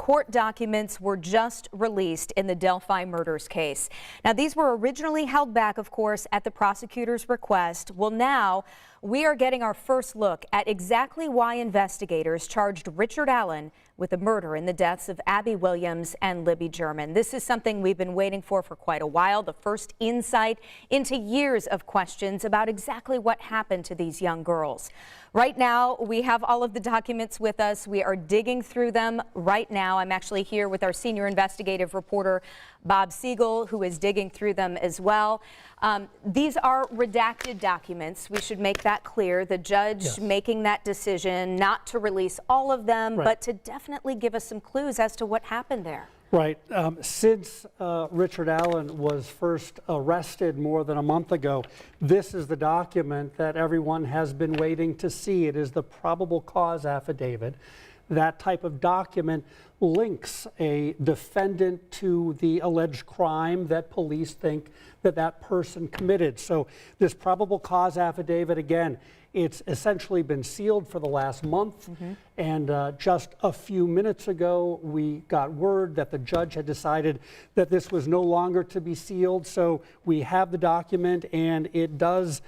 court documents were just released in the Delphi murders case. Now, these were originally held back, of course, at the prosecutor's request. Well, now we are getting our first look at exactly why investigators charged Richard Allen with the murder in the deaths of Abby Williams and Libby German. This is something we've been waiting for quite a while, the first insight into years of questions about exactly what happened to these young girls. Right now, we have all of the documents with us. We are digging through them right now. I'm actually here with our senior investigative reporter, Bob Siegel, who is digging through them as well. These are redacted documents. We should make that clear. The judge making that decision not to release all of them, but to definitely give us some clues as to what happened there. Right. Since Richard Allen was first arrested more than a month ago, this is the document that everyone has been waiting to see. It is the probable cause affidavit. That type of document links a defendant to the alleged crime that police think that that person committed. So this probable cause affidavit, again, it's essentially been sealed for the last month. And just a few minutes ago, we got word that the judge had decided that this was no longer to be sealed. So we have the document, and it does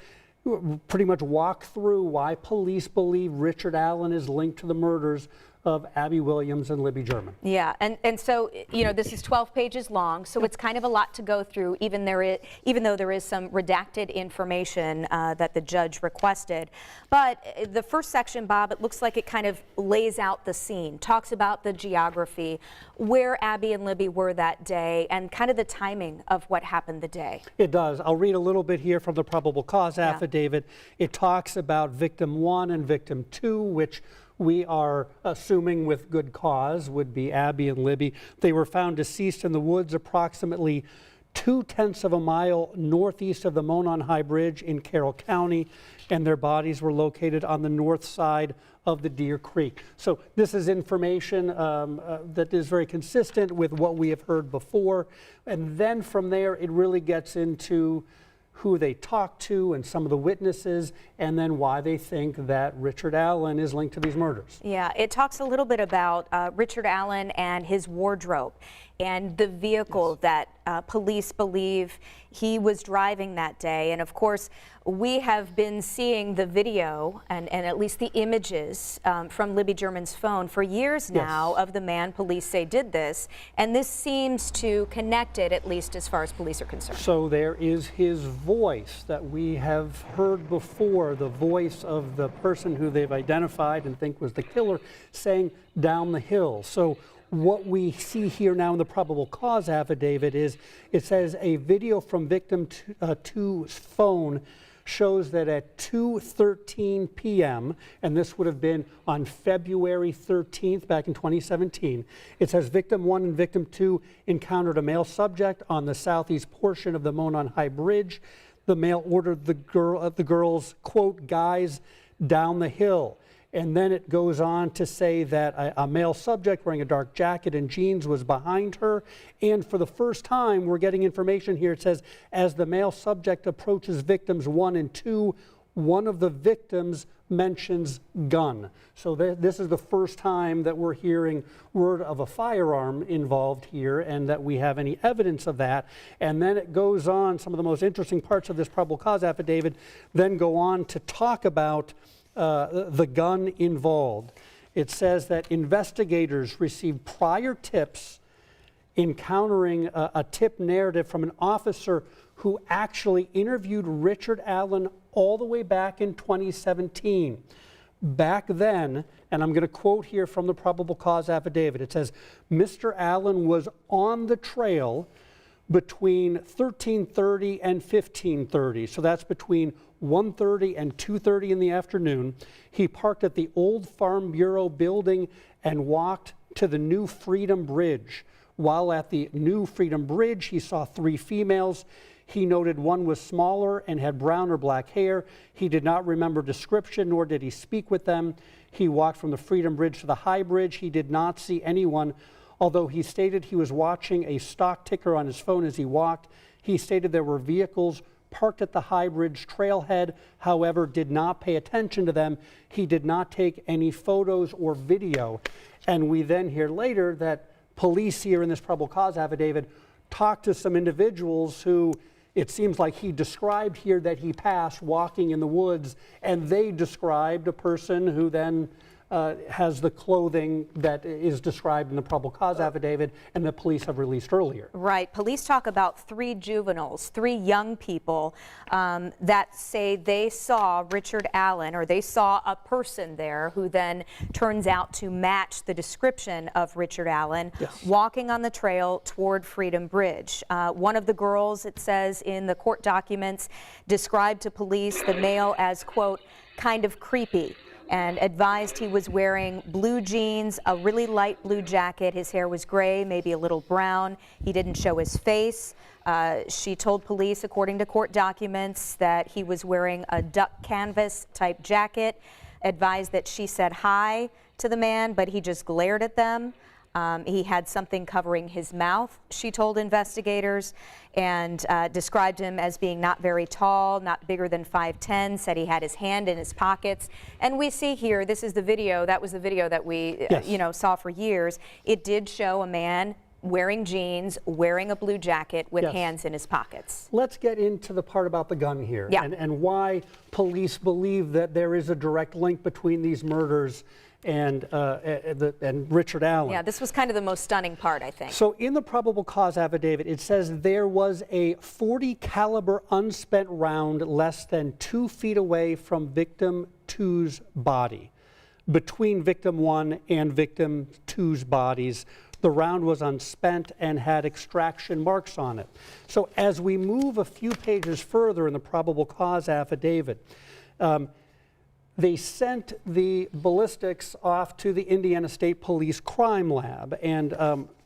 pretty much walk through why police believe Richard Allen is linked to the murders of Abby Williams and Libby German. Yeah, and so, you know, this is 12 pages long, so it's kind of a lot to go through, even though there is some redacted information that the judge requested. But the first section, Bob, it looks like it kind of lays out the scene, talks about the geography, where Abby and Libby were that day, and kind of the timing of what happened the day. It does. I'll read a little bit here from the probable cause affidavit. It talks about victim 1 and victim 2, which we are assuming with good cause would be Abby and Libby. They were found deceased in the woods approximately 2/10 of a mile northeast of the Monon High Bridge in Carroll County, and their bodies were located on the north side of the Deer Creek. So this is information that is very consistent with what we have heard before. And then from there, it really gets into who they talked to and some of the witnesses, and then why they think that Richard Allen is linked to these murders. Yeah, it talks a little bit about Richard Allen and his wardrobe and the vehicle that police believe he was driving that day. And of course, we have been seeing the video and at least the images from Libby German's phone for years now of the man police say did this. And this seems to connect it, at least as far as police are concerned. So there is his voice that we have heard before, the voice of the person who they've identified and think was the killer, saying down the hill. So what we see here now in the probable cause affidavit is it says a video from victim 2's phone shows that at 2:13 p.m., and this would have been on February 13th back in 2017, it says victim 1 and victim 2 encountered a male subject on the southeast portion of the Monon High Bridge. The male ordered the girls, quote, guys down the hill. And then it goes on to say that a male subject wearing a dark jacket and jeans was behind her. And for the first time, we're getting information here. It says, as the male subject approaches victims 1 and 2, one of the victims mentions gun. So this is the first time that we're hearing word of a firearm involved here and that we have any evidence of that. And then it goes on, some of the most interesting parts of this probable cause affidavit then go on to talk about the gun involved. It says that investigators received prior tips encountering a tip narrative from an officer who actually interviewed Richard Allen all the way back in 2017. Back then, and I'm going to quote here from the probable cause affidavit, it says, Mr. Allen was on the trail between 13:30 and 15:30. So that's between 1:30 and 2:30 in the afternoon. He parked at the old Farm Bureau building and walked to the New Freedom Bridge. While at the New Freedom Bridge, he saw 3 females. He noted one was smaller and had brown or black hair. He did not remember description, nor did he speak with them. He walked from the Freedom Bridge to the High Bridge. He did not see anyone, although he stated he was watching a stock ticker on his phone as he walked. He stated there were vehicles parked at the High Bridge trailhead, however, did not pay attention to them. He did not take any photos or video. And we then hear later that police here in this probable cause affidavit talked to some individuals who it seems like he described here that he passed walking in the woods, and they described a person who then has the clothing that is described in the probable cause affidavit and the police have released earlier. Right. Police talk about 3 juveniles, 3 young people that say they saw Richard Allen, or they saw a person there who then turns out to match the description of Richard Allen, yes, walking on the trail toward Freedom Bridge. One of the girls, it says in the court documents, described to police the male as, quote, kind of creepy, and advised he was wearing blue jeans, a really light blue jacket. His hair was gray, maybe a little brown. He didn't show his face. She told police, according to court documents, that he was wearing a duck canvas type jacket, advised that she said hi to the man, but he just glared at them. He had something covering his mouth, she told investigators, and described him as being not very tall, not bigger than 5'10", said he had his hand in his pockets. And we see here, this is the video, that was the video that we yes, saw for years. It did show a man wearing jeans, wearing a blue jacket with yes, hands in his pockets. Let's get into the part about the gun here, yeah, and why police believe that there is a direct link between these murders and Richard Allen. Yeah, this was kind of the most stunning part, I think. So in the probable cause affidavit, it says there was a .40 caliber unspent round less than 2 feet away from victim 2's body. Between victim 1 and victim 2's bodies, the round was unspent and had extraction marks on it. So as we move a few pages further in the probable cause affidavit, they sent the ballistics off to the Indiana State Police Crime Lab. And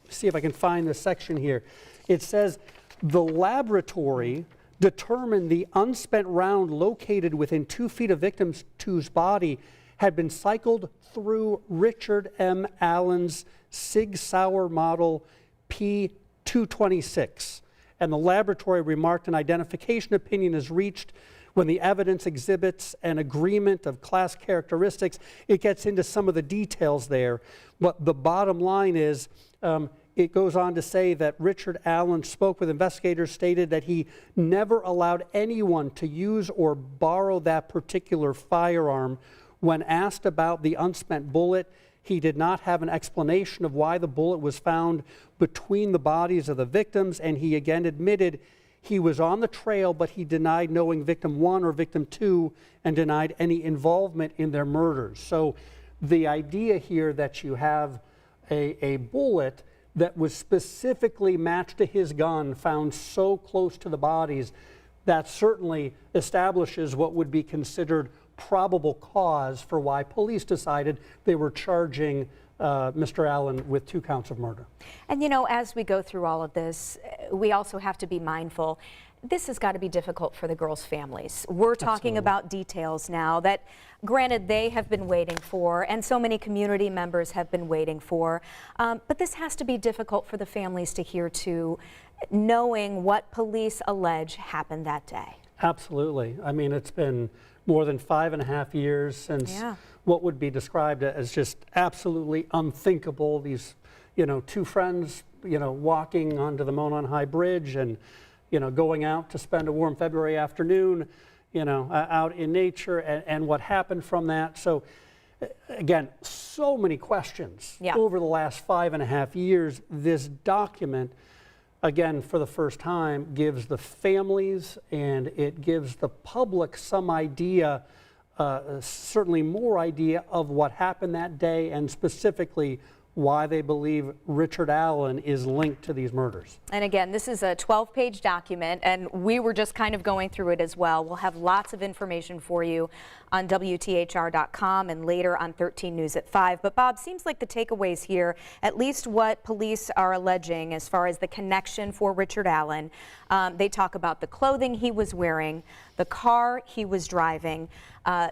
see if I can find this section here. It says the laboratory determined the unspent round located within 2 feet of victim 2's body had been cycled through Richard M. Allen's Sig Sauer model P226. And the laboratory remarked an identification opinion is reached when the evidence exhibits an agreement of class characteristics. It gets into some of the details there, but the bottom line is it goes on to say that Richard Allen spoke with investigators, stated that he never allowed anyone to use or borrow that particular firearm. When asked about the unspent bullet, he did not have an explanation of why the bullet was found between the bodies of the victims, and he again admitted he was on the trail, but he denied knowing victim 1 or victim 2 and denied any involvement in their murders. So the idea here that you have a bullet that was specifically matched to his gun found so close to the bodies, that certainly establishes what would be considered probable cause for why police decided they were charging Mr. Allen with 2 counts of murder. And you know, as we go through all of this, we also have to be mindful. This has got to be difficult for the girls' families. We're talking about details now that, granted, they have been waiting for, and so many community members have been waiting for. But this has to be difficult for the families to hear too, knowing what police allege happened that day. Absolutely. I mean, it's been more than 5.5 years since what would be described as just absolutely unthinkable. These, 2 friends, walking onto the Monon High Bridge and, going out to spend a warm February afternoon, out in nature, and what happened from that. So again, so many questions over the last 5.5 years. This document, again, for the first time, gives the families and it gives the public some idea, certainly more idea of what happened that day, and specifically why they believe Richard Allen is linked to these murders. And again, this is a 12-page document, and we were just kind of going through it as well. We'll have lots of information for you on WTHR.com and later on 13 News at 5. But Bob, seems like the takeaways here, at least what police are alleging as far as the connection for Richard Allen, they talk about the clothing he was wearing, the car he was driving,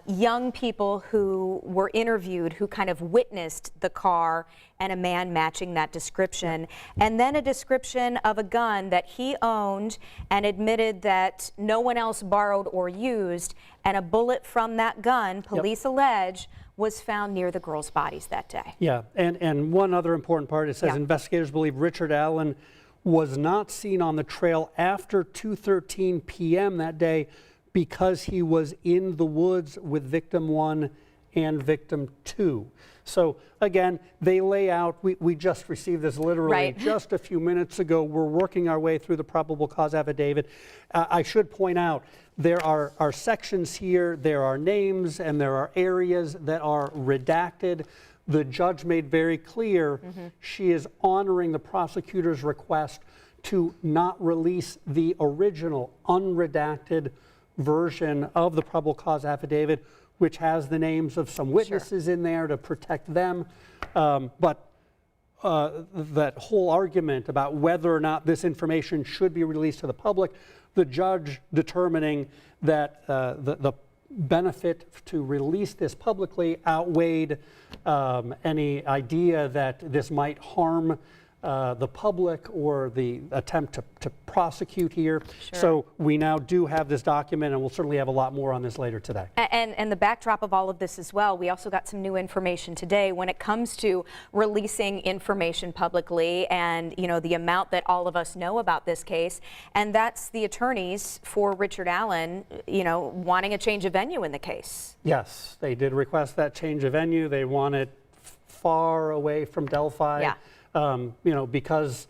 young people who were interviewed who kind of witnessed the car and a man matching that description, and then a description of a gun that he owned and admitted that no one else borrowed or used, and a bullet from that gun, police allege, was found near the girls' bodies that day. Yeah, and one other important part, it says investigators believe Richard Allen was not seen on the trail after 2:13 p.m. that day because he was in the woods with victim 1 and victim 2. So again, they lay out, we just received this literally just a few minutes ago. We're working our way through the probable cause affidavit. I should point out, there are sections here, there are names, and there are areas that are redacted. The judge made very clear she is honoring the prosecutor's request to not release the original unredacted version of the probable cause affidavit, which has the names of some witnesses in there to protect them. But that whole argument about whether or not this information should be released to the public, the judge determining that the benefit to release this publicly outweighed any idea that this might harm the public or the attempt to prosecute here. So we now do have this document, and we'll certainly have a lot more on this later today. And the backdrop of all of this as well, we also got some new information today when it comes to releasing information publicly and, you know, the amount that all of us know about this case, and that's the attorneys for Richard Allen, you know, wanting a change of venue in the case. Yes, they did request that change of venue. They want it far away from Delphi. You know, because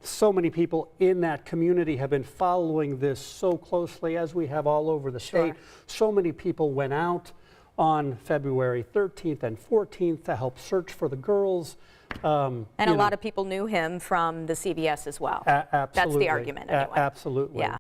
so many people in that community have been following this so closely, as we have all over the state. So many people went out on February 13th and 14th to help search for the girls. And a lot of people knew him from the CVS as well. Absolutely. That's the argument anyway. Absolutely. Yeah.